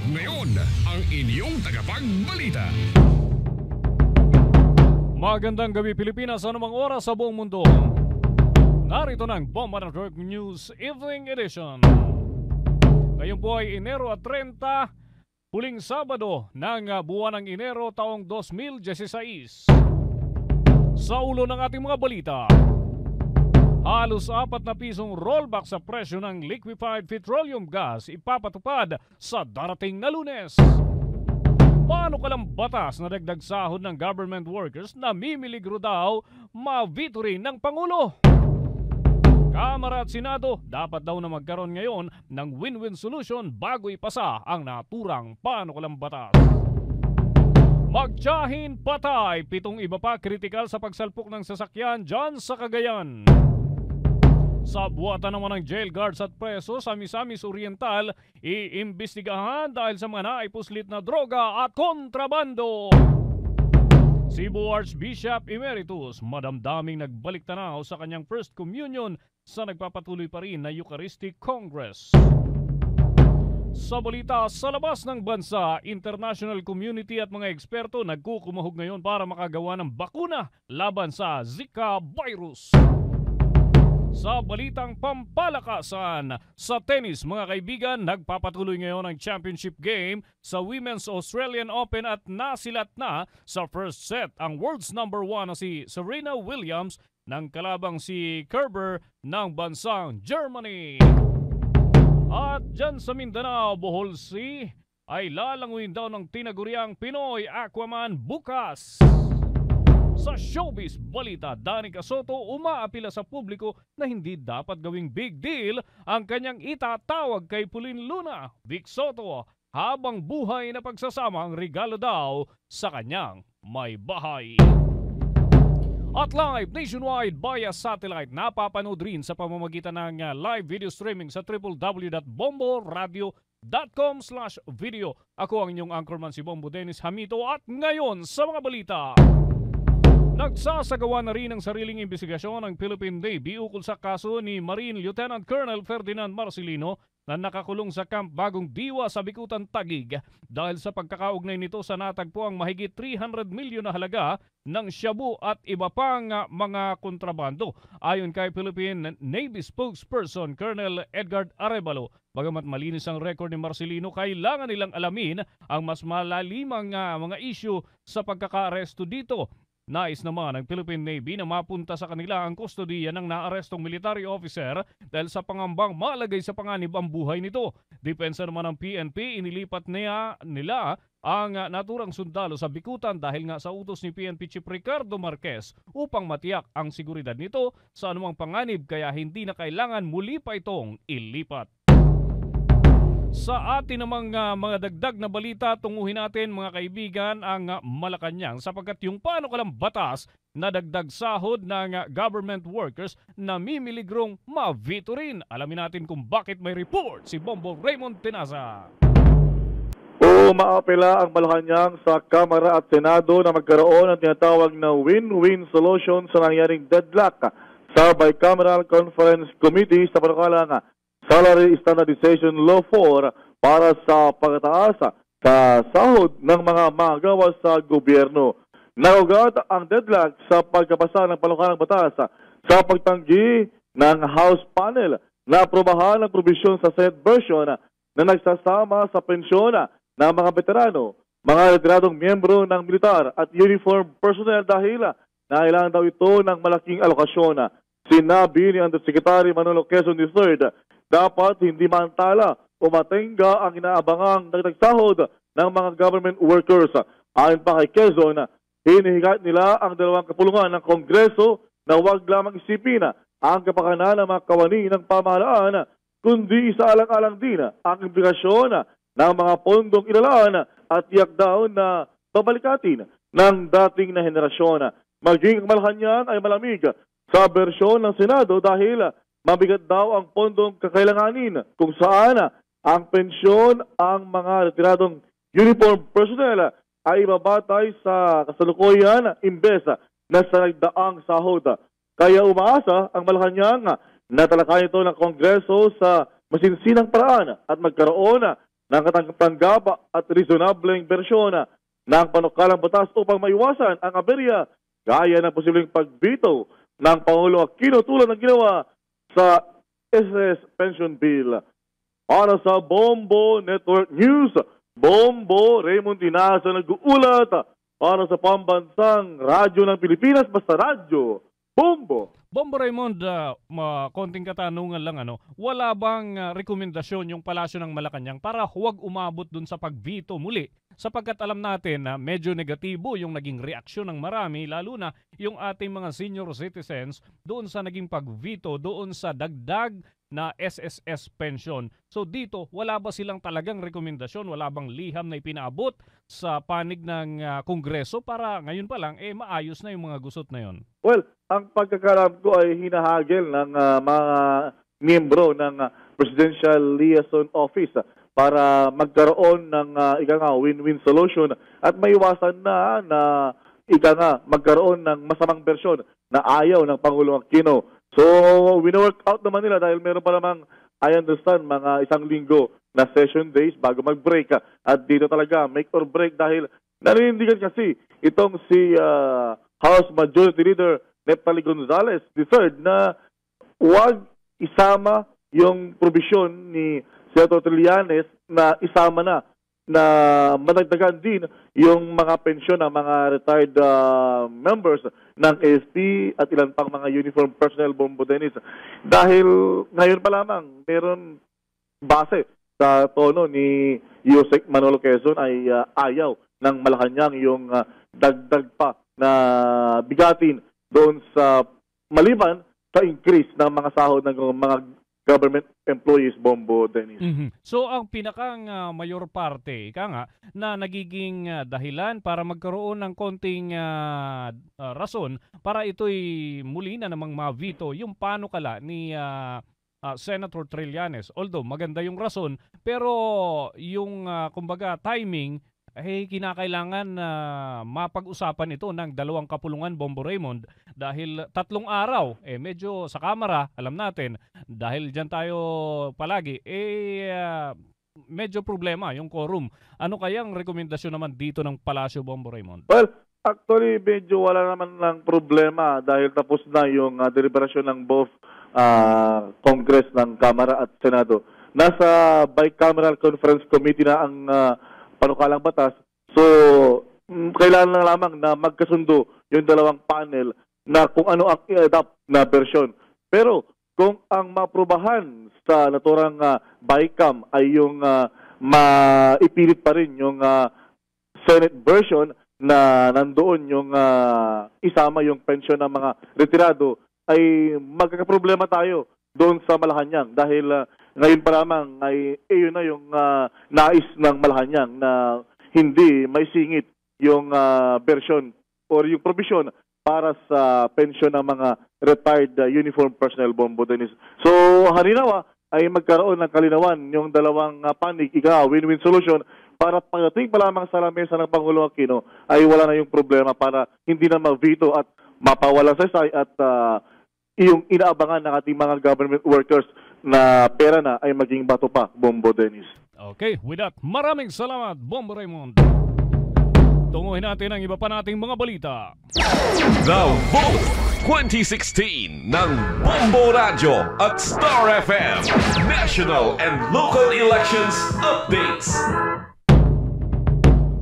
Ngayon, ang inyong tagapagbalita. Magandang gabi Pilipinas, anumang oras sa buong mundo. Narito ng Bomba Network News Evening Edition. Ngayon po ay Enero 30, huling Sabado ng buwan ng Enero taong 2016. Sa ulo ng ating mga balita, halos 4 na pisong rollback sa presyo ng liquefied petroleum gas ipapatupad sa darating na Lunes. Paano kalang batas na dagdag sahod ng government workers na mimiligro daw ma-veto rin ng Pangulo? Kamara at Senado dapat daw na magkaroon ngayon ng win-win solution bago ipasa ang naturang panukalang batas. Magtiyahin patay, 7 iba pa kritikal sa pagsalpok ng sasakyan dyan sa Cagayan. Sa buwatan naman ng jail guards at preso sa Misamis Oriental, iimbestigahan dahil sa mga naipuslit na droga at kontrabando. Cebu Archbishop Emeritus madamdaming nagbalik tanaw sa kanyang First Communion sa nagpapatuloy pa rin na Eucharistic Congress. Sa balita sa labas ng bansa, international community at mga eksperto nagkukumahog ngayon para makagawa ng bakuna laban sa Zika virus. Sa balitang pampalakasan, sa tennis mga kaibigan, nagpapatuloy ngayon ang championship game sa Women's Australian Open at nasilat na sa first set ang world's number 1 na si Serena Williams ng kalabang si Kerber ng bansang Germany. At dyan sa Mindanao, Bohol Sea ay lalanguin daw ng tinaguriang Pinoy Aquaman bukas. Sa showbiz balita, Danica Soto umaapila sa publiko na hindi dapat gawing big deal ang kanyang itatawag kay Pauline Luna. Vic Soto, habang buhay na pagsasama ang regalo daw sa kanyang may bahay. At live nationwide via satellite, napapanood rin sa pamamagitan ng live video streaming sa www.bomboradio.com/video. Ako ang inyong anchorman si Bombo Dennis Hamito at ngayon sa mga balita. Nagsasagawa na rin ng sariling imbestigasyon ng Philippine Navy ukol sa kaso ni Marine Lieutenant Colonel Ferdinand Marcelino na nakakulong sa Camp Bagong Diwa sa Bikutan, Taguig dahil sa pagkakaugnay nito sa natagpuang mahigit 300 milyon na halaga ng shabu at iba pang mga kontrabando. Ayon kay Philippine Navy spokesperson Colonel Edgar Arevalo, bagamat malinis ang record ni Marcelino, kailangan nilang alamin ang mas malalimang mga issue sa pagkakaaresto dito. Nais naman ng Philippine Navy na mapunta sa kanila ang kustodiya ng naarestong military officer dahil sa pangambang malagay sa panganib ang buhay nito. Depensa naman ng PNP, inilipat nila ang naturang sundalo sa Bikutan dahil nga sa utos ni PNP Chief Ricardo Marquez upang matiyak ang seguridad nito sa anumang panganib, kaya hindi na kailangan muli pa itong ilipat. Sa atin namang mga dagdag na balita, tunguhin natin mga kaibigan ang Malacanang sapagkat yung panukalang batas na dagdag sahod ng government workers na mimiligrong ma-veto rin. Alamin natin kung bakit. May report si Bombo Raymond Tinaza. Umaapela ang Malacanang sa Kamara at Senado na magkaroon ng tinatawag na win-win solution sa nangyaring deadlock sa Bicameral Conference Committee sa panukalang Salary Standardization Law 4 para sa pagtaas sa sahod ng mga manggagawa sa gobyerno. Naugat ang deadlock sa pagkapasa ng panukalang batas sa pagtanggi ng House panel na aprobahan ang probisyon sa Senate version na nagsasama sa pensyon ng mga veterano, mga retiradong miyembro ng militar at uniform personnel dahil nailangan daw ito ng malaking alokasyon. Sinabi ni Undersecretary Manolo Quezon III, dapat hindi mantala o matenga ang inaabangang dagdag sahod ng mga government workers. Ayon pa kay Quezon, hinihigat nila ang dalawang kapulungan ng Kongreso na huwag lamang isipin ang kapakanan ng mga kawani ng pamahalaan, kundi isaalang-alang din ang implikasyon ng mga pondong inalaan at tiyak daw na babalikatin ng dating na henerasyon. Maging Malacanang ay malamig sa bersyon ng Senado dahil mabigat daw ang pondong kakailanganin kung saan ang pensyon ang mga retiradong uniform personnel ay ibabatay sa kasalukuyan imbes na sa nagdaang sahod. Kaya umaasa ang Malacanang na talakayan ito ng Kongreso sa masinsinang paraan at magkaroon ng katanggap at reasonableng bersyon ng panukalang batas upang maiwasan ang aberya gaya ng posibleng pag-veto ng Pangulong Aquino tulad ng ginawa sa SS Pension Bill. Para sa Bombo Network News, Bombo Raymond Inaso nag-uulat para sa pambansang radyo ng Pilipinas, basta radyo, Bombo. Bombo Raymond, konting katanungan lang, wala bang rekomendasyon yung Palasyo ng Malacanang para huwag umabot dun sa pag-veto muli? Sapagkat alam natin na medyo negatibo yung naging reaksyon ng marami, lalo na yung ating mga senior citizens doon sa naging pag-veto, doon sa dagdag na SSS pension. So dito, wala ba silang talagang rekomendasyon? Wala bang liham na ipinaabot sa panig ng Kongreso para ngayon pa lang maayos na yung mga gusot na yon? Well, ang pagkakalam ko ay hinahagil ng mga miyembro ng Presidential Liaison Office para magkaroon ng win-win solution at maiwasan na magkaroon ng masamang bersyon na ayaw ng Pangulong Aquino. So, wino-work out naman nila dahil meron pa namang, I understand, mga 1 linggo na session days bago mag-break. At dito talaga, make or break dahil naninindigan kasi itong si House Majority Leader Neptali Gonzales III na huwag isama yung probisyon ni Senator Trillanes na isama na madagdagan din yung mga pensyon ng mga retired members ng AFP at ilan pang mga uniform personnel, Bombo Dennis. Dahil ngayon pa lamang, meron base sa tono ni Yusek Manolo Quezon ay ayaw ng Malacanang yung dagdag pa na bigatin doon sa maliban sa increase ng mga sahod ng mga government employees, Bombo Dennis. So ang pinakang mayor parte, na nagiging dahilan para magkaroon ng konting rason para ito'y muli na namang ma-veto yung panukala ni Senator Trillanes. Although maganda yung rason, pero yung kumbaga timing kinakailangan mapag-usapan ito ng 2 kapulungan, Bombo Raymond, dahil 3 araw, medyo sa Kamara, alam natin, dahil dyan tayo palagi, medyo problema yung quorum. Ano kayang rekomendasyon naman dito ng Palasyo, Bombo Raymond? Well, actually, medyo wala naman ng problema dahil tapos na yung deliberasyon ng both Congress ng Kamara at Senado. Nasa Bicameral Conference Committee na ang panukalang batas. So, kailangan lang lamang na magkasundo yung 2 panel na kung ano ang i-adapt na version. Pero kung ang maprobahan sa naturang Bicam ay yung maipilit pa rin yung Senate version na nandoon yung isama yung pensyon ng mga retirado, ay magkakaproblema tayo doon sa Malacanang dahil ngayon pa lamang ay yun na yung nais ng Malacanang na hindi may singit yung version or yung provision para sa pensyon ng mga retired uniform personnel, Bombo Dennis. So, halinawa ay magkaroon ng kalinawan yung 2 panig, win-win solution para pagdating pa lamang sa lamesa ng Pangulong Aquino ay wala na yung problema para hindi na ma-veto at mapawala sa say at yung inaabangan ng ating mga government workers na pera na ay maging bato pa, Bombo Dennis. Okay, with that, maraming salamat, Bombo Raymond. Tunguhin natin ang iba pa nating mga balita. The Vote 2016 ng Bombo Radio at Star FM. National and local elections updates.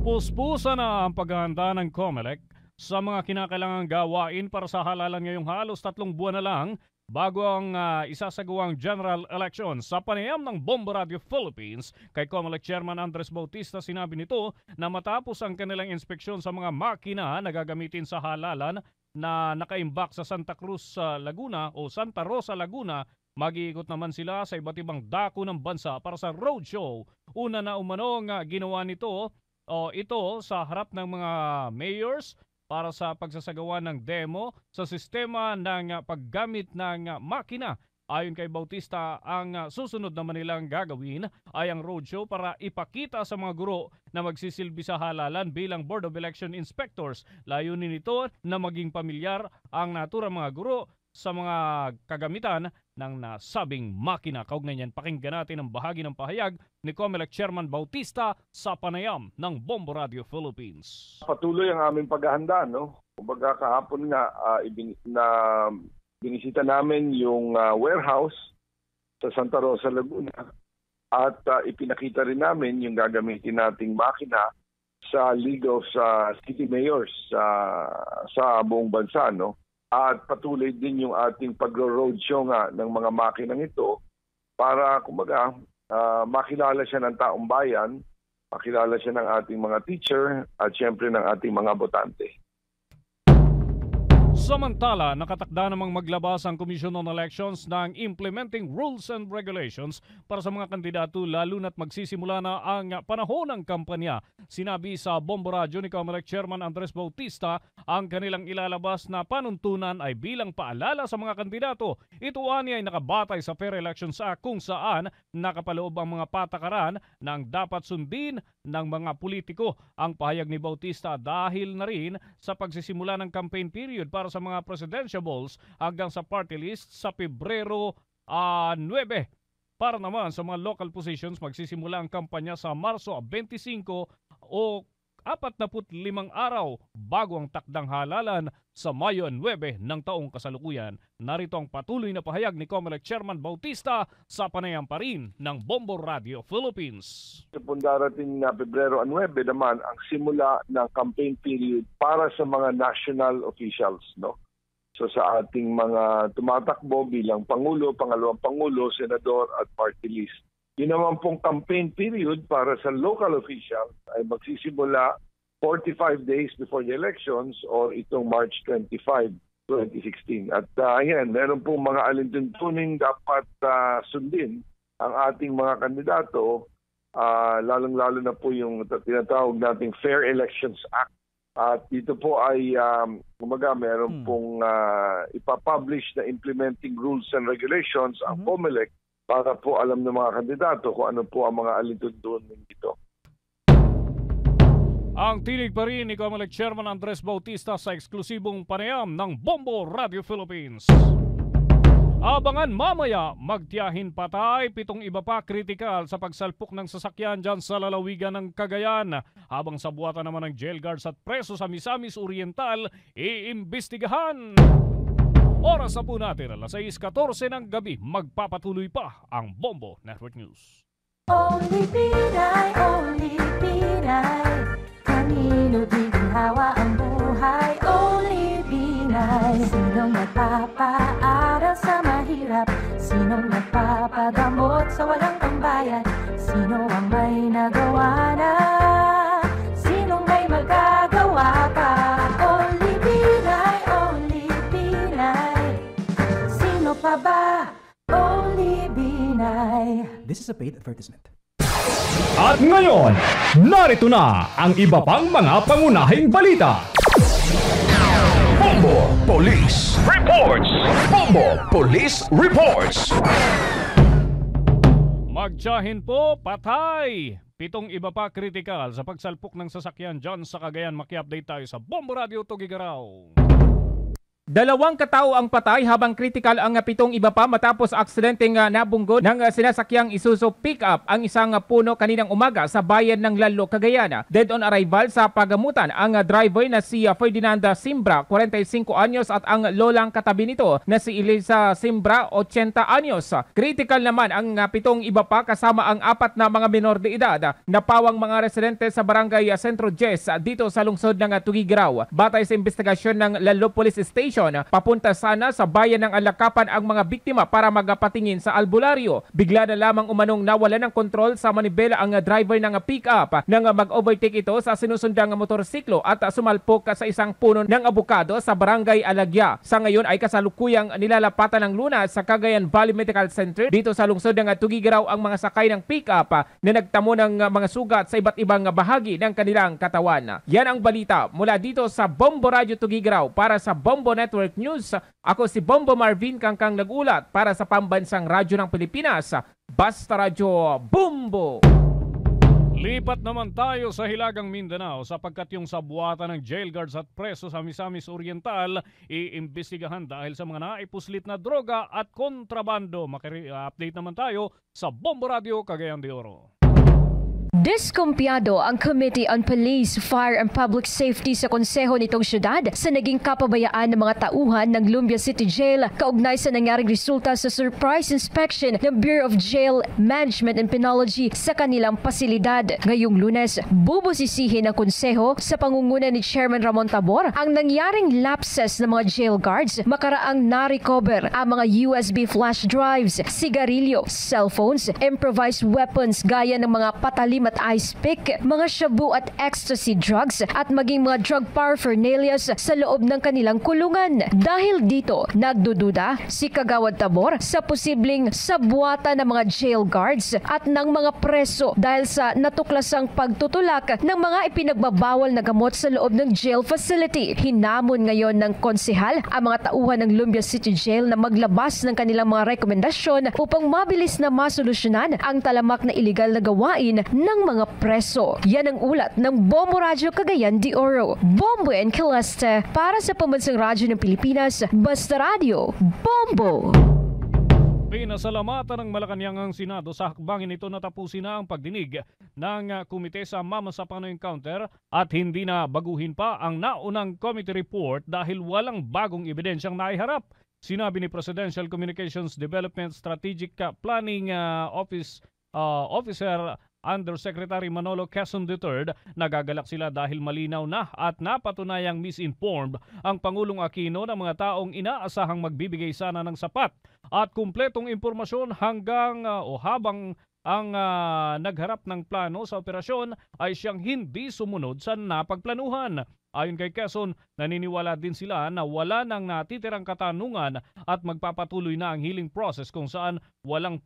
Puspusa na ang paghahanda ng COMELEC sa mga kinakailangang gawain para sa halalan ngayong halos 3 buwan na lang bago ang isasagawang general election. Sa panayam ng Bombo Radio Philippines kay COMELEC Chairman Andres Bautista, sinabi nito na matapos ang kanilang inspeksyon sa mga makina na gagamitin sa halalan na nakaimbak sa Santa Cruz, Laguna o Santa Rosa, Laguna, mag-iikot naman sila sa iba't ibang dako ng bansa para sa roadshow. Una na umanong ginawa nito ito sa harap ng mga mayors para sa pagsasagawa ng demo sa sistema ng paggamit ng makina. Ayon kay Bautista, ang susunod naman nilang gagawin ay ang roadshow para ipakita sa mga guro na magsisilbi sa halalan bilang Board of Election Inspectors. Layunin nito na maging pamilyar ang naturang mga guro sa mga kagamitan ng nasabing makina. Kaugnay niyan, pakinggan natin ang bahagi ng pahayag ni COMELEC Chairman Bautista sa panayam ng Bombo Radio Philippines. Patuloy ang aming paghahanda, no? Kumbaga kahapon nga binisita namin yung warehouse sa Santa Rosa, Laguna at ipinakita rin namin yung gagamitin nating makina sa League of City Mayors sa buong bansa, no? At patuloy din yung ating pagro-roadshow nga ng mga makinang ito para kumbaga makilala siya ng taong bayan, makilala siya ng ating mga teacher at syempre ng ating mga botante. Samantala, nakatakda namang maglabas ang Commission on Elections ng Implementing Rules and Regulations para sa mga kandidato lalo na't magsisimula na ang panahon ng kampanya. Sinabi sa Bombo Radio ni COMELEC Chairman Andres Bautista ang kanilang ilalabas na panuntunan ay bilang paalala sa mga kandidato. Ito ay nakabatay sa Fair Elections Act kung saan nakapaloob ang mga patakaran ng dapat sundin ng mga politiko. Ang pahayag ni Bautista dahil na rin sa pagsisimula ng campaign period para sa mga presidentiables hanggang sa party list sa Pebrero 9. Para naman sa mga local positions, magsisimula ang kampanya sa Marso 25 o 45 araw bago ang takdang halalan sa Mayo 9 ng taong kasalukuyan. Narito ang patuloy na pahayag ni COMELEC Chairman Bautista sa panayam pa rin ng Bombo Radio Philippines. Kung darating na Pebrero 9 naman ang simula ng campaign period para sa mga national officials, no? So sa ating mga tumatakbo bilang Pangulo, Pangalawang Pangulo, Senador at party list. Yun naman pong campaign period para sa local officials ay magsisimula 45 days before the elections or itong March 25, 2016. At ayan, meron pong mga alintuntuning dapat sundin ang ating mga kandidato, lalong-lalo na po yung tinatawag nating Fair Elections Act. At dito po ay meron pong ipapublish na implementing rules and regulations ang COMELEC para po alam ng mga kandidato kung ano po ang mga alintuntunin dito. Ang tinig pa rin ni COMELEC Chairman Andres Bautista sa eksklusibong panayam ng Bombo Radio Philippines. Abangan mamaya, magtiyahin patay, 7 iba pa kritikal sa pagsalpok ng sasakyan dyan sa lalawigan ng Cagayan. Habang sa buwatan naman ng jail guards at preso sa Misamis Oriental, iimbestigahan. Oras na po natin, alas 6:14 ng gabi, magpapatuloy pa ang Bombo Network News. Only Pinay, kanino di ginhawa ang buhay? Only Pinay, sinong nagpapaaral sa mahirap? Sinong nagpapagamot sa walang pambayad? Sino ang may nagawa na? Sinong may magagawa pa? Only Pinay, only Pinay, sino pa ba? Only Pinay. This is a paid advertisement. At ngayon, narito na ang iba pang mga pangunahing balita. Bombo Police Reports! Bombo Police Reports! Magtiyahin po, patay! 7 iba pa kritikal sa pagsalpok ng sasakyan dyan sa Cagayan. Maki-update tayo sa Bombo Radio Tugigaraw. 2 katao ang patay habang kritikal ang 7 iba pa matapos aksidenteng nabunggod ng sinasakyang Isuzu pickup ang isang puno kaninang umaga sa bayan ng Lalo, Cagayan. Dead on arrival sa pagamutan ang driver na si Ferdinand Simbra, 45 anyos at ang lolang katabi nito na si Elisa Simbra, 80 anyos. Kritikal naman ang 7 iba pa kasama ang 4 na mga menor de edad na pawang mga residente sa barangay Centro 10 dito sa lungsod ng Tugigaraw. Batay sa investigasyon ng Lalo Police Station, papunta sana sa bayan ng Alakapan ang mga biktima para magapatingin sa albularyo. Bigla na lamang umanong nawala ng kontrol sa manibela ang driver ng pick-up nang mag-overtake ito sa sinusundang motorsiklo at sumalpok sa isang puno ng abukado sa barangay Alagya. Sa ngayon ay kasalukuyang nilalapatan ng lunas sa Cagayan Valley Medical Center dito sa lungsod ng Tugigaraw ang mga sakay ng pick-up na nagtamo ng mga sugat sa iba't ibang bahagi ng kanilang katawan. Yan ang balita mula dito sa Bombo Radio Tugigaraw para sa Bombo Network News. Ako si Bombo Marvin Kangkang nagulat para sa Pambansang Radyo ng Pilipinas, Basta Radyo Bombo! Lipat naman tayo sa Hilagang Mindanao sapagkat yung sabuatan ng jail guards at preso sa Misamis Oriental iimbestigahan dahil sa mga naipuslit na droga at kontrabando. Update naman tayo sa Bombo Radio Cagayan de Oro. Diskumpiyado ang Committee on Police, Fire and Public Safety sa konseho nitong syudad sa naging kapabayaan ng mga tauhan ng Lumbia City Jail kaugnay sa nangyaring resulta sa surprise inspection ng Bureau of Jail Management and Penology sa kanilang pasilidad. Ngayong Lunes, bubusisihin ng konseho sa pangunguna ni Chairman Ramon Tabor ang nangyaring lapses ng mga jail guards makaraang na-recover ang mga USB flash drives, sigarilyo, cellphones, improvised weapons gaya ng mga patalim at ice pick, mga shabu at ecstasy drugs at maging mga drug paraphernalia sa loob ng kanilang kulungan. Dahil dito, nagdududa si Kagawad Tabor sa posibleng sabuatan ng mga jail guards at ng mga preso dahil sa natuklasang pagtutulak ng mga ipinagbabawal na gamot sa loob ng jail facility. Hinamon ngayon ng konsehal ang mga tauhan ng Lumbia City Jail na maglabas ng kanilang mga rekomendasyon upang mabilis na masolusyonan ang talamak na iligal na gawain ng mga preso. Yan ang ulat ng Bombo Radio Cagayan de Oro. Bombo and Kileste para sa Pambansang Radyo ng Pilipinas, Basta Radio, Bombo! Pinasalamatan ng Malacanang ang Senado sa hakbangin ito na tapusin na ang pagdinig ng komite sa Mama Sapano Encounter at hindi na baguhin pa ang naunang committee report dahil walang bagong ebidensyang naiharap. Sinabi ni Presidential Communications Development Strategic Planning Officer Undersecretary Manolo Quezon III, nagagalak sila dahil malinaw na at napatunayang misinformed ang Pangulong Aquino ng mga taong inaasahang magbibigay sana ng sapat at kumpletong impormasyon habang ang nagharap ng plano sa operasyon ay siyang hindi sumunod sa napagplanuhan. Ayon kay Quezon, naniniwala din sila na wala nang natitirang katanungan at magpapatuloy na ang healing process kung saan walang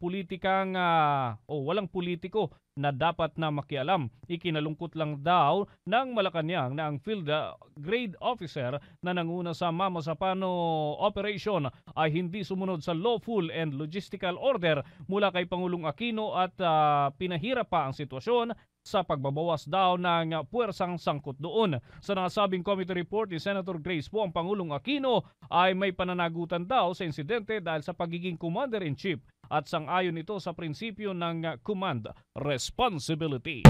politiko na dapat na makialam. Ikinalungkot lang daw ng Malacanang na ang field grade officer na nanguna sa Mama Sapano operation ay hindi sumunod sa lawful and logistical order mula kay Pangulong Aquino at pinahirap pa ang sitwasyon sa pagbabawas daw ng puwersang sangkot doon. Sa nasabing committee report ni Senator Grace po, ang Pangulong Aquino ay may pananagutan daw sa insidente dahil sa pagiging commander-in-chief at sang-ayon ito sa prinsipyo ng command responsibility.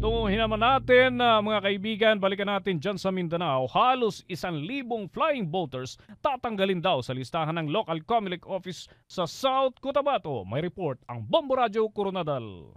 Tunguhin naman natin mga kaibigan, balikan natin dyan sa Mindanao. Halos 1,000 flying boaters tatanggalin daw sa listahan ng local COMELEC office sa South Cotabato. May report ang Bombo Radio Coronadal.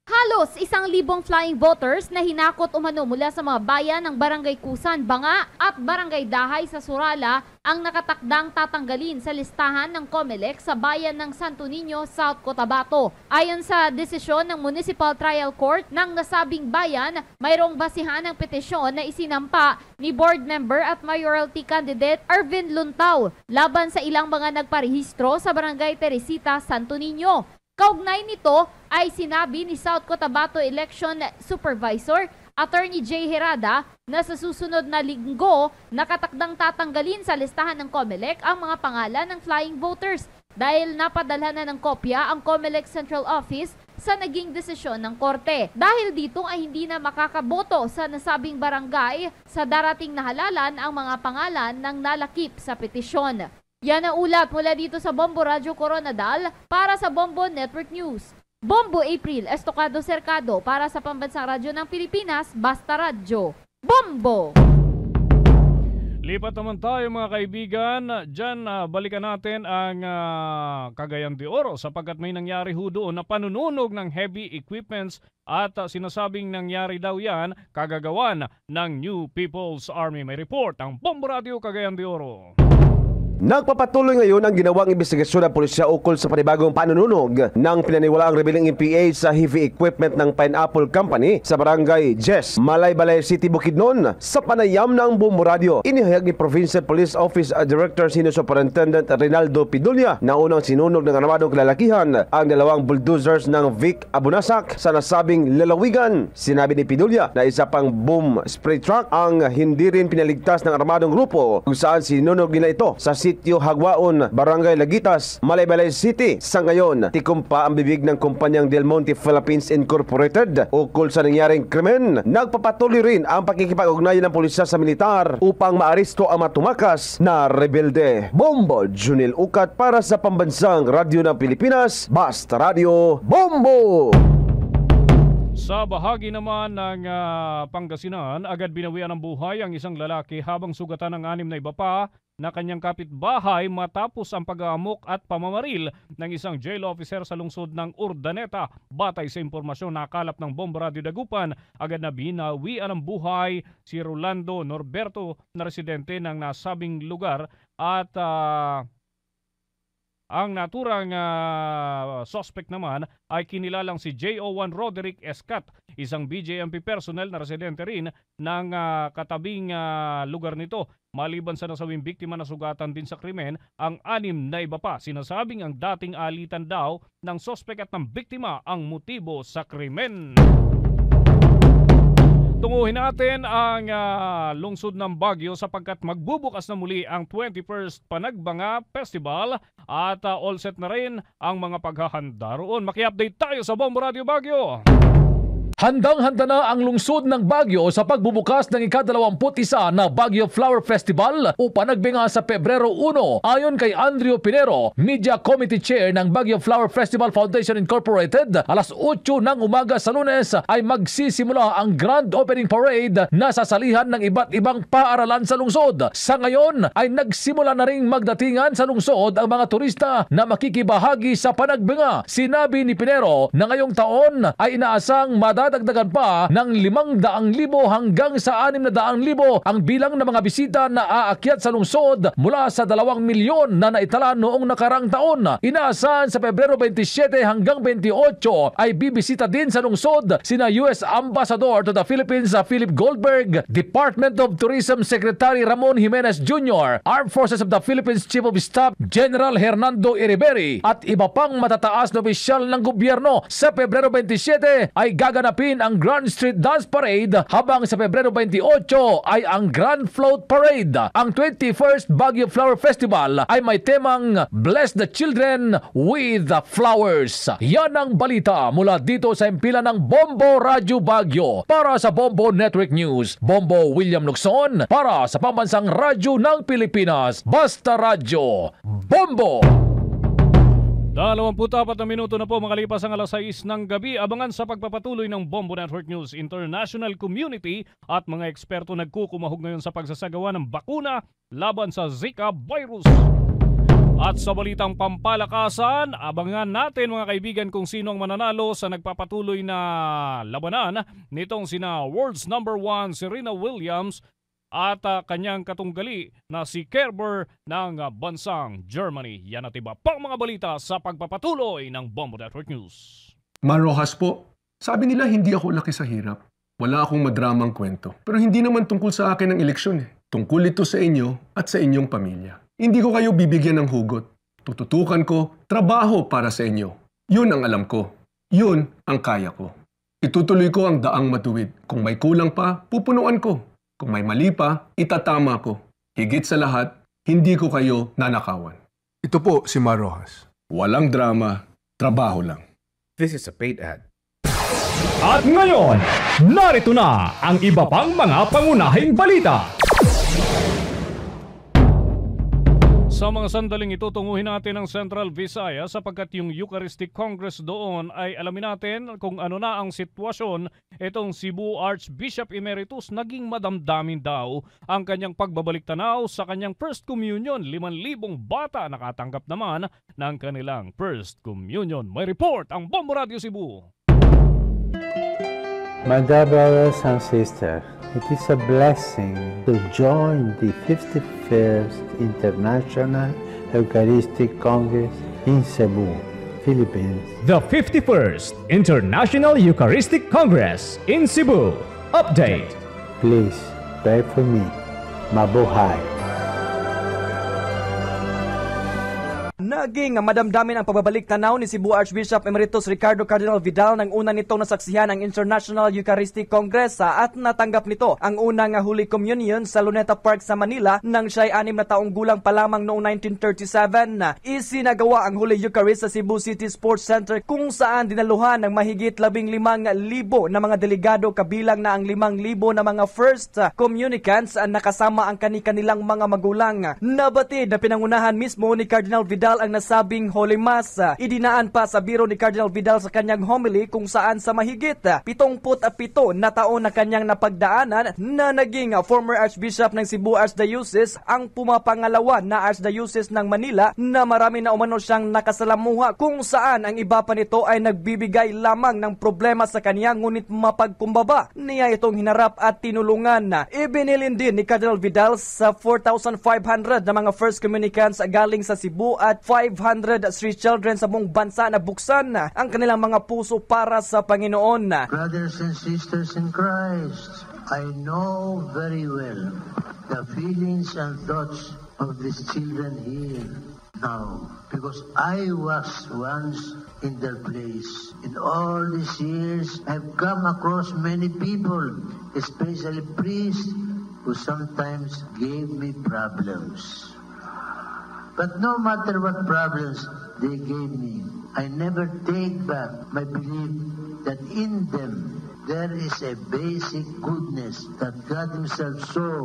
Halos 1,000 flying voters na hinakot umano mula sa mga bayan ng Barangay Kusan, Banga at Barangay Dahay sa Surala ang nakatakdang tatanggalin sa listahan ng COMELEC sa bayan ng Santo Niño, South Cotabato. Ayon sa desisyon ng Municipal Trial Court ng nasabing bayan, mayroong basihan ng petisyon na isinampa ni board member at mayoralty candidate Arvin Luntaw laban sa ilang mga nagparehistro sa Barangay Teresita, Santo Niño. Kaugnay nito ay sinabi ni South Cotabato Election Supervisor Attorney J. Herada na sa susunod na linggo nakatakdang tatanggalin sa listahan ng COMELEC ang mga pangalan ng flying voters dahil napadalhan na ng kopya ang COMELEC Central Office sa naging desisyon ng korte. Dahil dito ay hindi na makakaboto sa nasabing barangay sa darating na halalan ang mga pangalan ng nalakip sa petisyon. Yan ang ulat mula dito sa Bombo Radio Coronadal para sa Bombo Network News. Bombo April Estocado Cercado para sa Pambansang Radyo ng Pilipinas, Basta Radio. Bombo! Lipat naman tayo mga kaibigan. Diyan balikan natin ang Cagayan de Oro sapagkat may nangyari ho doon na panununog ng heavy equipments at sinasabing nangyari daw yan kagagawan ng New People's Army. May report ang Bombo Radio Cagayan de Oro. Nagpapatuloy ngayon ang ginawang investigasyon ng pulisya ukol sa panibagong panununog ng pinaniwalaang rebeling MPA sa heavy equipment ng Pineapple Company sa Barangay Jess, Malaybalay City, Bukidnon. Sa panayam ng Bombo Radio, inihayag ni Provincial Police Office Director Senior Superintendent Rinaldo Pidulia na unang sinunog ng armadong kalalakihan ang dalawang bulldozers ng Vic Abunasak sa nasabing lalawigan. Sinabi ni Pidulia na isa pang boom spray truck ang hindi rin pinaligtas ng armadong grupo kung saan sinunog nila ito sa Sitio Hagwaon, Barangay Lagitas, Malaybalay City. Sa ngayon, tikumpa ang bibig ng kumpanyang Del Monte Philippines Incorporated ukol sa nangyaring krimen. Nagpapatuloy rin ang pakikipag-ugnayan ng pulisya sa militar upang maaresto ang matumakas na rebelde. Bombo Junil Ukat para sa Pambansang Radyo ng Pilipinas, Basta Radio, Bombo! Sa bahagi naman ng Pangasinan, agad binawian ng buhay ang isang lalaki habang sugatan ng 6 na iba pa na kanyang kapitbahay matapos ang pag-aamok at pamamaril ng isang jail officer sa lungsod ng Urdaneta. Batay sa impormasyon nakalap ng Bombo Radio Dagupan, agad na binawian ng buhay si Rolando Norberto na residente ng nasabing lugar at ang naturang suspect naman ay kinilalang si J01 Roderick Escat, isang BJMP personnel na residente rin ng katabing lugar nito. Maliban sa nasawing biktima na sugatan din sa krimen, ang 6 na iba pa. Sinasabing ang dating alitan daw ng suspect at ng biktima ang motibo sa krimen. Tunguhin natin ang lungsod ng Baguio sapagkat magbubukas na muli ang 21st Panagbanga Festival at all set na rin ang mga paghahanda roon. Maki-update tayo sa Bombo Radio Baguio. Handang-handa na ang lungsod ng Baguio sa pagbubukas ng ika-21 na Baguio Flower Festival o panagbinga sa Pebrero 1. Ayon kay Andrew Pinero, Media Committee Chair ng Baguio Flower Festival Foundation Incorporated, alas 8 ng umaga sa Lunes ay magsisimula ang Grand Opening Parade na sasalihan ng iba't ibang paaralan sa lungsod. Sa ngayon ay nagsimula na ring magdatingan sa lungsod ang mga turista na makikibahagi sa panagbinga. Sinabi ni Pinero na ngayong taon ay inaasang madadagdagan pa ng 500,000 hanggang sa 600,000 ang bilang ng mga bisita na aakyat sa lungsod mula sa 2 milyon na naitala noong nakarang taon. Inaasahan sa Pebrero 27 hanggang 28 ay bibisita din sa lungsod sina US Ambassador to the Philippines Philip Goldberg, Department of Tourism Secretary Ramon Jimenez Jr., Armed Forces of the Philippines Chief of Staff General Hernando Iriberi at iba pang matataas na opisyal ng gobyerno. Sa Pebrero 27 ay gaganapin ang Grand Street Dance Parade habang sa Pebrero 28 ay ang Grand Float Parade. Ang 21st Baguio Flower Festival ay may temang Bless the Children with the Flowers. Yan ang balita mula dito sa impila ng Bombo Radio Baguio. Para sa Bombo Network News, Bombo William Lukson. Para sa Pambansang Radyo ng Pilipinas, Basta Radio, Bombo! 24 na minuto na po makalipas ang alas 6 ng gabi. Abangan sa pagpapatuloy ng Bombo Network News, international community at mga eksperto nagkukumahog ngayon sa pagsasagawa ng bakuna laban sa Zika virus. At sa balitang pampalakasan, abangan natin mga kaibigan kung sino ang mananalo sa nagpapatuloy na labanan nitong sina World's #1 Serena Williams at kanyang katunggali na si Kerber ng bansang Germany. Yan at iba pang mga balita sa pagpapatuloy ng Bombo Network News. Marojas po, sabi nila hindi ako laki sa hirap. Wala akong madramang kwento. Pero hindi naman tungkol sa akin ang eleksyon eh. Tungkol ito sa inyo at sa inyong pamilya. Hindi ko kayo bibigyan ng hugot. Tututukan ko trabaho para sa inyo. Yun ang alam ko. Yun ang kaya ko. Itutuloy ko ang daang matuwid. Kung may kulang pa, pupunuan ko. Kung may mali pa, itatama ko. Higit sa lahat, hindi ko kayo nanakawan. Ito po si Marojas. Walang drama, trabaho lang. This is a paid ad. At ngayon, narito na ang iba pang mga pangunahing balita. Sa mga sandaling ito, tunguhin natin ang Central Visayas sapagkat yung Eucharistic Congress doon ay alamin natin kung ano na ang sitwasyon. Itong Cebu Archbishop Emeritus naging madamdamin daw ang kanyang pagbabalik tanaw sa kanyang First Communion. 5,000 bata nakatanggap naman ng kanilang First Communion. May report ang Bombo Radio Cebu. My dear brothers and sisters, it is a blessing to join the 51st International Eucharistic Congress in Cebu, Philippines. The 51st International Eucharistic Congress in Cebu. Update. Please pray for me. Mabuhay. Naging madamdamin ang pagbabalik tanaw ni Cebu Archbishop Emeritus Ricardo Cardinal Vidal nang una nitong nasaksihan ang International Eucharistic Congress at natanggap nito ang unang Holy Communion sa Luneta Park sa Manila nang siya'y 6 na taong gulang pa lamang noong 1937. Isinagawa ang Holy Eucharist sa Cebu City Sports Center kung saan dinaluhan ng mahigit 15,000 na mga delegado kabilang na ang 5,000 na mga first communicants na kasama ang kanilang mga magulang. Nabatid na pinangunahan mismo ni Cardinal Vidal ang nasabing Holy Mass. Idinaan pa sa biro ni Cardinal Vidal sa kanyang homily kung saan sa mahigit 77 na taon na kanyang napagdaanan na naging former Archbishop ng Cebu Archdiocese ang pumapangalawa na Archdiocese ng Manila na marami na umano siyang nakasalamuha kung saan ang iba pa nito ay nagbibigay lamang ng problema sa kanya ngunit mapagkumbaba niya itong hinarap at tinulungan. Ibinilin din ni Cardinal Vidal sa 4,500 na mga first communicants galing sa Cebu at 500 street children sa buong bansa na buksan ang kanilang mga puso para sa Panginoon. Brothers and sisters in Christ, I know very well the feelings and thoughts of these children here now because I was once in their place. In all these years, I've come across many people, especially priests, who sometimes gave me problems. But no matter what problems they gave me, I never take back my belief that in them there is a basic goodness that God Himself saw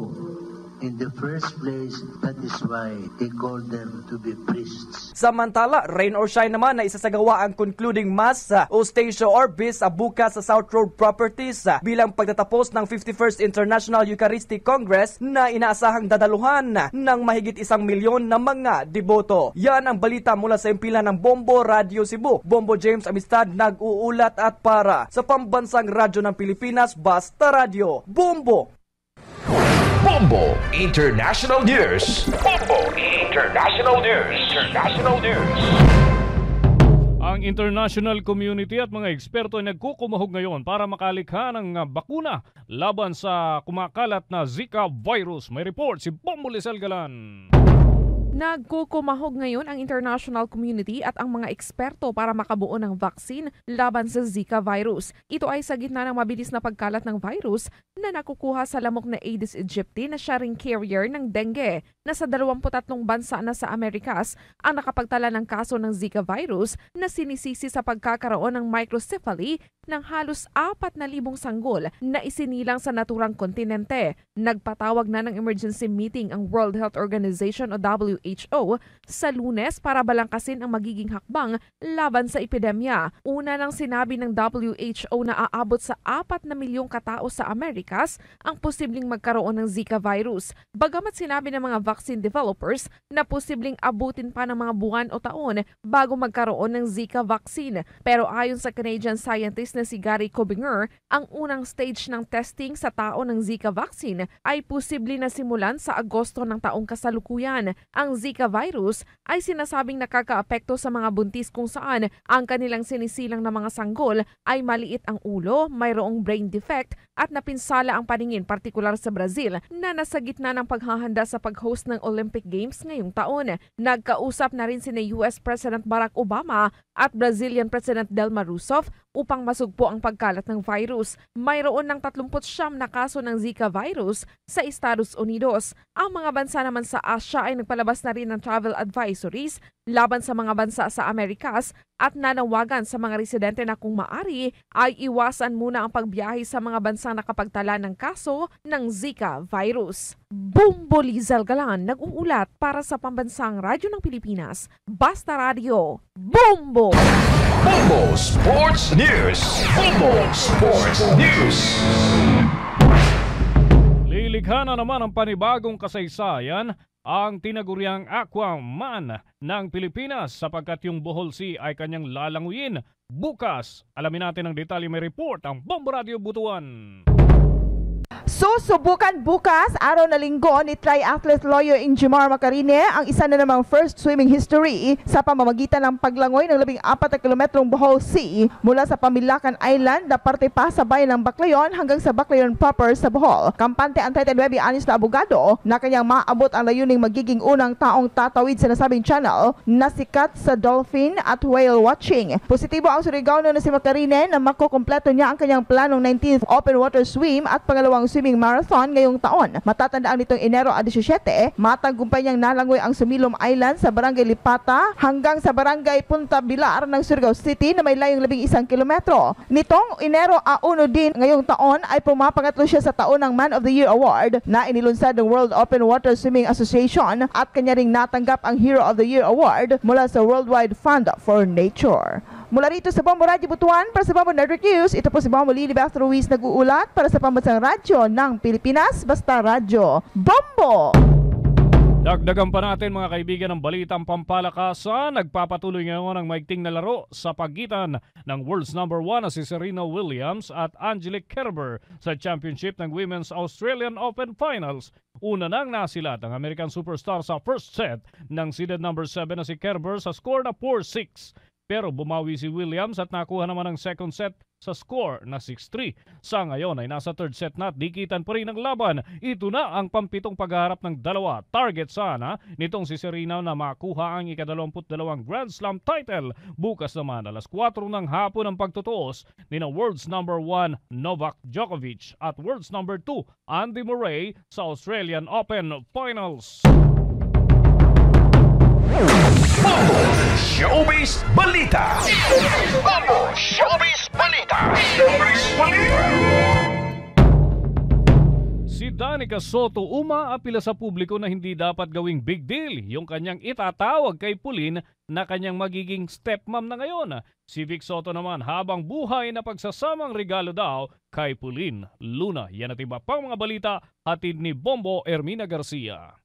in the first place. That is why He called them to be priests. Samantala, rain or shine naman na isasagawa ang concluding mass o Station Orbis bukas sa South Road Properties bilang pagtatapos ng 51st International Eucharistic Congress na inaasahang dadaluhan ng mahigit 1 milyon na mga deboto. Yan ang balita mula sa impilan ng Bombo Radio Cebu. Bombo James Amistad nag-uulat at para sa pambansang radyo ng Pilipinas, Basta Radio. Bombo! Bombo International News. Bombo International News. International News. Ang international community at mga eksperto ay nagkukumahog ngayon para makalikha ng bakuna laban sa kumakalat na Zika virus. May report si Bombo Lisel Galan. Nagkukumahog ngayon ang international community at ang mga eksperto para makabuo ng vaccine laban sa Zika virus. Ito ay sa gitna ng mabilis na pagkalat ng virus na nakukuha sa lamok na Aedes aegypti na siya ring carrier ng dengue. Nasa 23 bansa na sa Amerikas ang nakapagtala ng kaso ng Zika virus na sinisisi sa pagkakaroon ng microcephaly ng halos 4,000 sanggol na isinilang sa naturang kontinente. Nagpatawag na ng emergency meeting ang World Health Organization o WHO sa Lunes para balangkasin ang magiging hakbang laban sa epidemya. Una nang sinabi ng WHO na aabot sa 4 na milyong katao sa Amerikas ang posibleng magkaroon ng Zika virus. Bagamat sinabi ng mga vaccine developers na posibleng abutin pa ng mga buwan o taon bago magkaroon ng Zika vaccine. Pero ayon sa Canadian scientist na si Gary Cobinger, ang unang stage ng testing sa tao ng Zika vaccine ay posible na simulan sa Agosto ng taong kasalukuyan. Ang Zika virus ay sinasabing nakakaapekto sa mga buntis kung saan ang kanilang sinisilang na mga sanggol ay maliit ang ulo, mayroong brain defect at napinsala ang paningin, partikular sa Brazil na nasa gitna ng paghahanda sa pag-host ng Olympic Games ngayong taon. Nagkausap na rin sina US President Barack Obama at Brazilian President Dilma Rousseff upang masugpo ang pagkalat ng virus. Mayroon ng 39 na kaso ng Zika virus sa Estados Unidos. Ang mga bansa naman sa Asia ay nagpalabas na rin ng travel advisories laban sa mga bansa sa Amerikas at nanawagan sa mga residente na kung maari ay iwasan muna ang pagbiyahe sa mga bansang nakapagtala ng kaso ng Zika virus. Bombo Lizal Galan, nag-uulat para sa Pambansang Radyo ng Pilipinas, Basta Radio. Bombo! Bombo Sports News. Bombo Sports News. Lilikha na naman ang panibagong kasaysayan ang tinaguriang Aquaman ng Pilipinas sapagkat yung Bohol Sea ay kanyang lalanguyin bukas. Alamin natin ang detalye, may report ang Bombo Radio Butuan. Susubukan bukas, araw na linggo, ni triathlete Loyo Injimar Macarine ang isa na namang first swimming history sa pamamagitan ng paglangoy ng 14 kilometrong Bohol Sea mula sa Pamilacan Island na parte pa sa bayan ng Baclayon hanggang sa Baclayon proper sa Bohol. Kampante ang 39 anyos na abogado na kanyang maabot ang layuning magiging unang taong tatawid sa nasabing channel na sikat sa dolphin at whale watching. Positibo ang Surigao na si Macarine na makukumpleto niya ang kanyang planong 19th open water swim at pangalawang swimming marathon ngayong taon. Matatandaan nitong Enero 17, matagumpay niyang nalangoy ang Sumilom Island sa Barangay Lipata hanggang sa Barangay Punta Bilar ng Surigao City na may layong 11 kilometro. Nitong Enero 1 din ngayong taon ay pumapangatlo siya sa taonang Man of the Year Award na inilunsad ng World Open Water Swimming Association at kanya ring natanggap ang Hero of the Year Award mula sa Worldwide Fund for Nature. Mula rito sa Bombo Radio Butuan, para sa Bombo Network News, ito po si Bombo Lilibeth Ruiz nag-uulat para sa Pambansang Radyo ng Pilipinas, Basta Radyo. Bombo! Dagdagan pa natin mga kaibigan ng balitang pampalakasan. Nagpapatuloy ngayon ang maigting na laro sa pagitan ng world's number 1 na si Serena Williams at Angelique Kerber sa championship ng Women's Australian Open Finals. Una nang nasilat ang American superstar sa first set ng seeded number 7 na si Kerber sa score na 4-6. Pero bumawi si Williams at nakuha naman ang second set sa score na 6-3. Sa ngayon ay nasa third set na at dikitan pa rin ang laban. Ito na ang pampitong pagharap ng dalawa. Target sana nitong si Serena na makuha ang ika-22 Grand Slam title. Bukas naman alas 4 ng hapon ang pagtutuos ni na world's number 1 Novak Djokovic at world's number 2 Andy Murray sa Australian Open Finals. Bombo Showbiz Balita. Bombo Showbiz Balita. Si Danica Soto umaapila sa publiko na hindi dapat gawing big deal yung kanyang itatawag kay Pauline na kanyang magiging stepmom na ngayon. Si Vic Soto naman habang buhay na pagsasamang regalo daw kay Pauline Luna. Yan at iba pang mga balita hatid ni Bombo Ermina Garcia.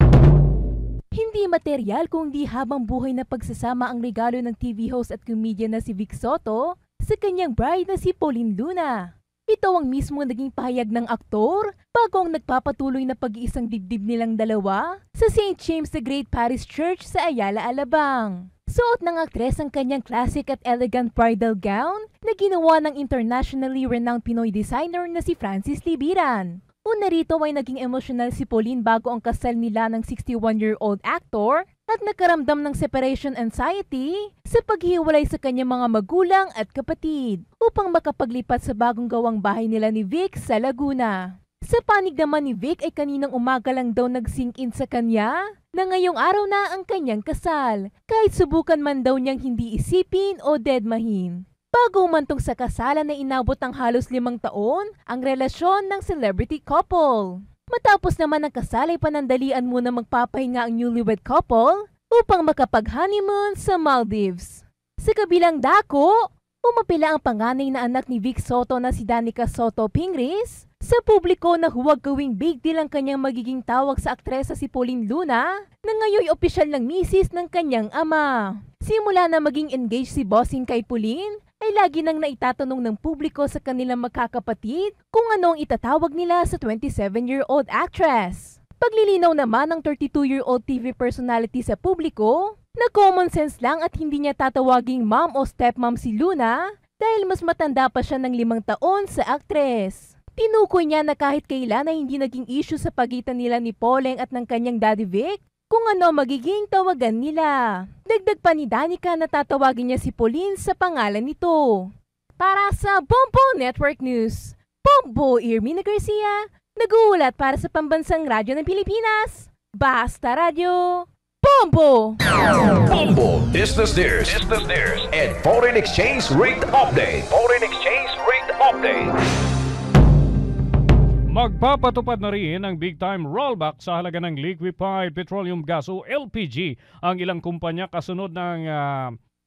Hindi material kundi habang buhay na pagsasama ang regalo ng TV host at comedian na si Vic Soto sa kanyang bride na si Pauline Luna. Ito ang mismo naging pahayag ng aktor bago ang nagpapatuloy na pag-iisang dibdib nilang dalawa sa St. James the Great Parish Church sa Ayala, Alabang. Suot ng aktres ang kanyang classic at elegant bridal gown na ginawa ng internationally renowned Pinoy designer na si Francis Libiran. Una rito ay naging emosyonal si Pauline bago ang kasal nila ng 61-year-old actor at nakaramdam ng separation anxiety sa paghiwalay sa kanyang mga magulang at kapatid upang makapaglipat sa bagong gawang bahay nila ni Vic sa Laguna. Sa panig naman ni Vic ay kaninang umaga lang daw nag-sink in sa kanya na ngayong araw na ang kanyang kasal kahit subukan man daw niyang hindi isipin o deadmahin. Bago umantong sa kasalan na inabot ng halos 5 taon ang relasyon ng celebrity couple. Matapos naman ang kasal ay panandalian muna magpapahinga ang newlywed couple upang makapag-honeymoon sa Maldives. Sa kabilang dako, umapila ang panganay na anak ni Vic Soto na si Danica Soto Pingris sa publiko na huwag gawing big deal ang kanyang magiging tawag sa aktresa si Pauline Luna na ngayon opisyal ng misis ng kanyang ama. Simula na maging engaged si Bossing kay Pauline, ay lagi nang naitatanong ng publiko sa kanilang magkakapatid kung anong itatawag nila sa 27-year-old actress. Paglilinaw naman ng 32-year-old TV personality sa publiko na common sense lang at hindi niya tatawaging mom o stepmom si Luna dahil mas matanda pa siya ng 5 taon sa actress. Tinukoy niya na kahit kailan ay hindi naging issue sa pagitan nila ni Poleng at ng kanyang daddy Vic kung ano magiging tawagan nila. Dagdag pa ni Danica na tatawagin niya si Pauline sa pangalan nito. Para sa Bombo Network News, Bombo Ermina Garcia, nag-uulat para sa Pambansang Radyo ng Pilipinas, Basta Radyo, Bombo! Bombo Business News and Foreign Exchange Rate Update. Foreign Exchange Rate Update. Magpapatupad na rin ang big-time rollback sa halaga ng liquefied petroleum gas o LPG ang ilang kumpanya kasunod ng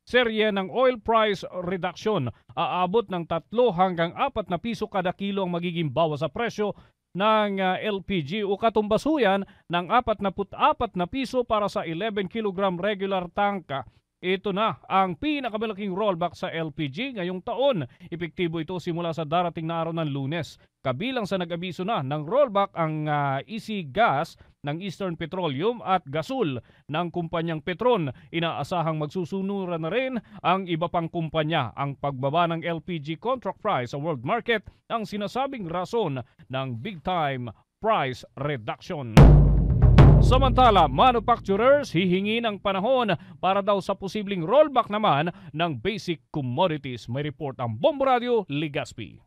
serye ng oil price reduction. Aabot ng 3 hanggang 4 na piso kada kilo ang magiging bawas sa presyo ng LPG o katumbasuyan ng 44 na piso para sa 11 kilogram regular tank ito na ang pinakamalaking rollback sa LPG ngayong taon. Epektibo ito simula sa darating na araw ng Lunes. Kabilang sa nag-abiso na ng rollback ang Easy Gas ng Eastern Petroleum at Gasol ng kumpanyang Petron. Inaasahang magsusunuran na rin ang iba pang kumpanya. Ang pagbaba ng LPG contract price sa world market ang sinasabing rason ng big-time price reduction. Samantala, manufacturers hihingi ng panahon para daw sa posibleng rollback naman ng basic commodities. May report ang Bombo Radio, Ligaspi.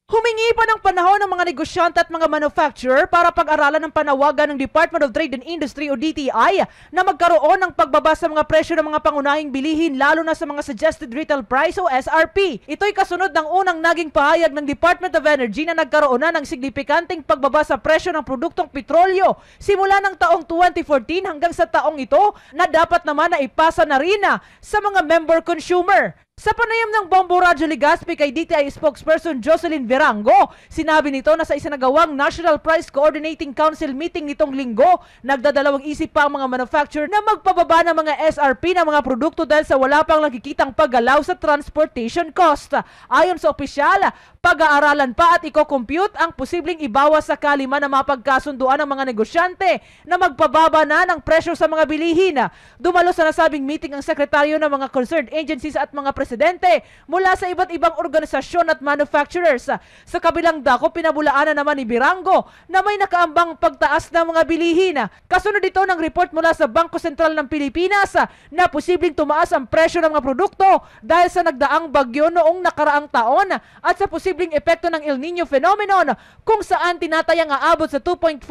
Humingi pa ng panahon ng mga negosyante at mga manufacturer para pag-aralan ng panawagan ng Department of Trade and Industry o DTI na magkaroon ng pagbaba sa mga presyo ng mga pangunahing bilihin lalo na sa mga suggested retail price o SRP. Ito'y kasunod ng unang naging pahayag ng Department of Energy na nagkaroon na ng signifikanteng pagbaba sa presyo ng produktong petrolyo simula ng taong 2014 hanggang sa taong ito na dapat naman na ipasa na rin sa mga member consumer. Sa panayam ng Bombo Radio Ligaspi kay DTI spokesperson Jocelyn Verango, sinabi nito na sa isinagawang National Price Coordinating Council meeting nitong linggo, nagdadalawang isip pa ang mga manufacturer na magpababa ng mga SRP ng mga produkto dahil sa wala pang nakikitang paggalaw sa transportation cost. Ayon sa opisyal, pag-aaralan pa at i-compute ang posibleng ibawas sa kalima na mapagkasunduan ng mga negosyante na magpababa na ng presyo sa mga bilihin. Dumalo sa nasabing meeting ang sekretaryo ng mga concerned agencies at mga presidente mula sa iba't ibang organisasyon at manufacturers. Sa kabilang dako, pinabulaanan naman ni Birango na may nakaambang pagtaas ng mga bilihin. Kasunod ito ng report mula sa Bangko Sentral ng Pilipinas na posibleng tumaas ang presyo ng mga produkto dahil sa nagdaang bagyo noong nakaraang taon at sa posibleng epekto ng El Nino phenomenon kung saan tinatayang aabot sa 2.4%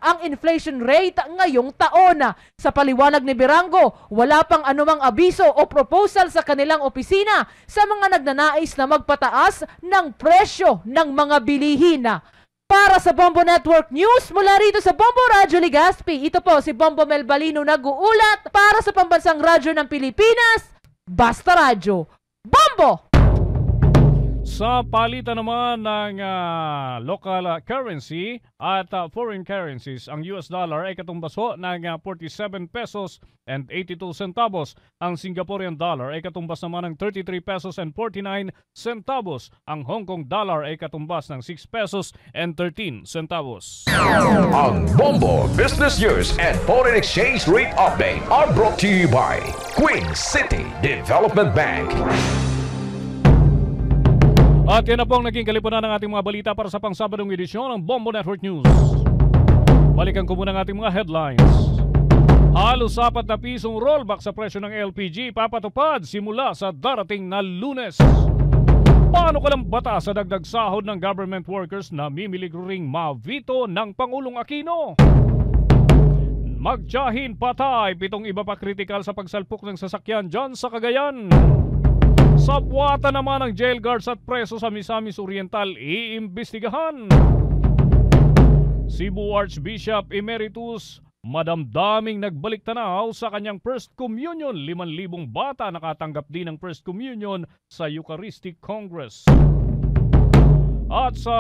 ang inflation rate ngayong taon. Sa paliwanag ni Birango, wala pang anumang abiso o proposal sa kanilang opisina sa mga nagnanais na magpataas ng presyo ng mga bilihin. Para sa Bombo Network News, mula rito sa Bombo Radio Ligaspi, ito po si Bombo Mel Balino nag-uulat para sa Pambansang Radyo ng Pilipinas, Basta Radyo. Bombo! Sa palitan naman ng local currency at foreign currencies, ang US dollar ay katumbas ho ng 47 pesos and 82 centavos. Ang Singaporean dollar ay katumbas naman ng 33 pesos and 49 centavos. Ang Hong Kong dollar ay katumbas ng 6 pesos and 13 centavos. Ang Bombo Business News and Foreign Exchange Rate Update are brought to you by Queen City Development Bank. At yan na po ang naging kalipunan ng ating mga balita para sa pangsabadong edisyon ng Bombo Network News. Balikan ko muna ang ating mga headlines. Halos 4 na pisong rollback sa presyo ng LPG papatupad simula sa darating na Lunes. Paano ka lang bata sa dagdag sahod ng government workers na mimilig ring mavito ng Pangulong Aquino? Magtiyahin patay 7 iba pa kritikal sa pagsalpok ng sasakyan dyan sa Cagayan. Sa buwata naman ng jail guards at preso sa Misamis Oriental iimbestigahan. Cebu Archbishop Emeritus madamdaming nagbalik tanaw sa kanyang First Communion. 5,000 bata nakatanggap din ng First Communion sa Eucharistic Congress. At sa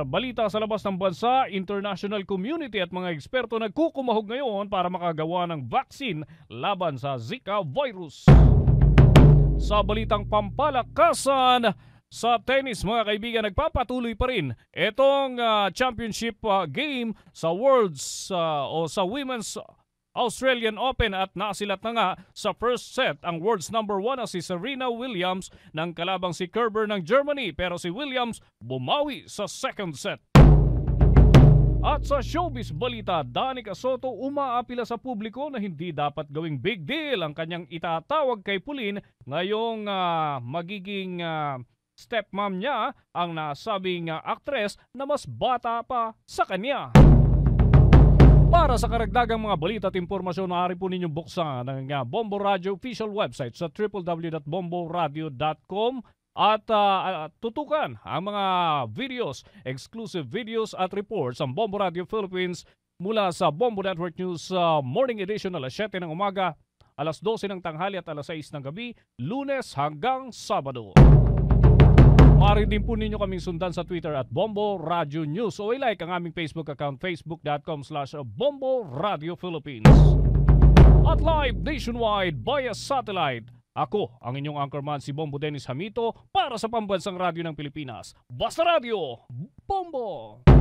balita sa labas ng bansa, international community at mga eksperto nagkukumahog ngayon para makagawa ng vaccine laban sa Zika virus. Sa balitang pampalakasan sa tennis, mga kaibigan, nagpapatuloy pa rin itong championship game sa Worlds o sa Women's Australian Open at nasilat na nga sa first set ang world's number 1 na si Serena Williams ng kalabang si Kerber ng Germany, pero si Williams bumawi sa second set. At sa showbiz balita, Danica Soto umaapila sa publiko na hindi dapat gawing big deal ang kanyang itatawag kay Pauline ngayong magiging stepmom niya ang nasabing aktres na mas bata pa sa kanya. Para sa karagdagang mga balita at impormasyon, maaari po ninyong buksan ang Bombo Radio official website sa www.bomboradio.com. At tutukan ang mga videos, exclusive videos at reports ang Bombo Radio Philippines mula sa Bombo Network News Morning Edition alas 7 ng umaga, alas 12 ng tanghali at alas 6 ng gabi, Lunes hanggang Sabado. Maaari din po ninyo kaming sundan sa Twitter at Bombo Radio News o i-like ang aming Facebook account, facebook.com/Bombo Radio Philippines. at live nationwide via satellite. Ako, ang inyong anchorman si Bombo Dennis Hamito para sa Pambansang Radyo ng Pilipinas. Basta Radio, Bombo!